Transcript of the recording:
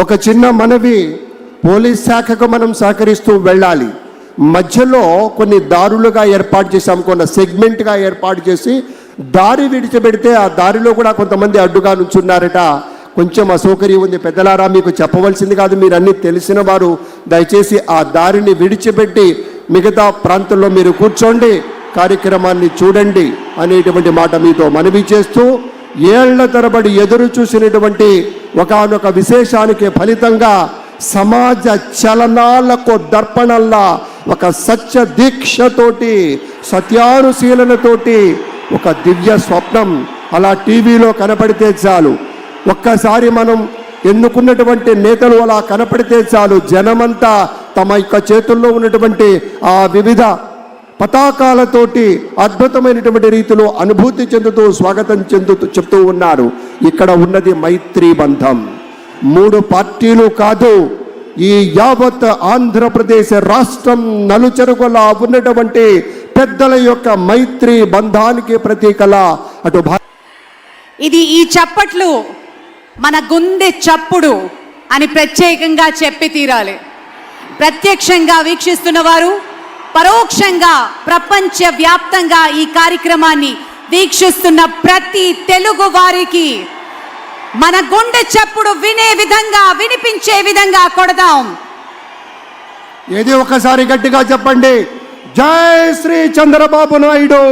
ఒక చిన్న మనవి, పోలీస్ శాఖకు మనం సహకరిస్తూ వెళ్ళాలి. మధ్యలో కొన్ని దారులుగా ఏర్పాటు చేసాం, కొన్ని సెగ్మెంట్గా ఏర్పాటు చేసి దారి విడిచిపెడితే ఆ దారిలో కూడా కొంతమంది అడ్డుగా నుంచున్నారట. కొంచెం అసౌకర్యం ఉంది. పెద్దలారా, మీకు చెప్పవలసింది కాదు, మీరు అన్నీ తెలిసిన వారు. దయచేసి ఆ దారిని విడిచిపెట్టి మిగతా ప్రాంతంలో మీరు కూర్చోండి, కార్యక్రమాన్ని చూడండి అనేటువంటి మాట మీతో మనవి చేస్తూ, ఏళ్ల తరబడి ఎదురు చూసినటువంటి ఒకానొక విశేషానికి ఫలితంగా సమాజ చలనాలకు దర్పణల్లా ఒక సత్య దీక్షతోటి, సత్యానుశీలనతోటి ఒక దివ్య స్వప్నం అలా టీవీలో కనపడితే చాలు, ఒక్కసారి మనం ఎన్నుకున్నటువంటి నేతలు అలా కనపడితే చాలు, జనమంతా తమ యొక్క చేతుల్లో ఉన్నటువంటి ఆ వివిధ పతాకాలతోటి అద్భుతమైనటువంటి రీతిలో అనుభూతి చెందుతూ స్వాగతం చెప్తూ ఉన్నారు. ఇక్కడ ఉన్నది మైత్రీ బంధం. 3 పార్టీలు కాదు, ఈ యావత్ ఆంధ్రప్రదేశ్ రాష్ట్రం నలుచెరుగులా ఉన్నటువంటి పెద్దల యొక్క మైత్రీ బంధానికి ప్రతీకలా అటు ఇది ఈ చప్పట్లు మన గుండె చప్పుడు అని ప్రత్యేకంగా చెప్పి తీరాలి. ప్రత్యక్షంగా వీక్షిస్తున్న వారు, పరోక్షంగా ప్రపంచ వ్యాప్తంగా ఈ కార్యక్రమాన్ని వీక్షిస్తున్న ప్రతి తెలుగు వారికి మన గుండె చప్పుడు వినే విధంగా, వినిపించే విధంగా కొడదాం. ఏది ఒకసారి గట్టిగా చెప్పండి, జై శ్రీ చంద్రబాబు నాయుడు.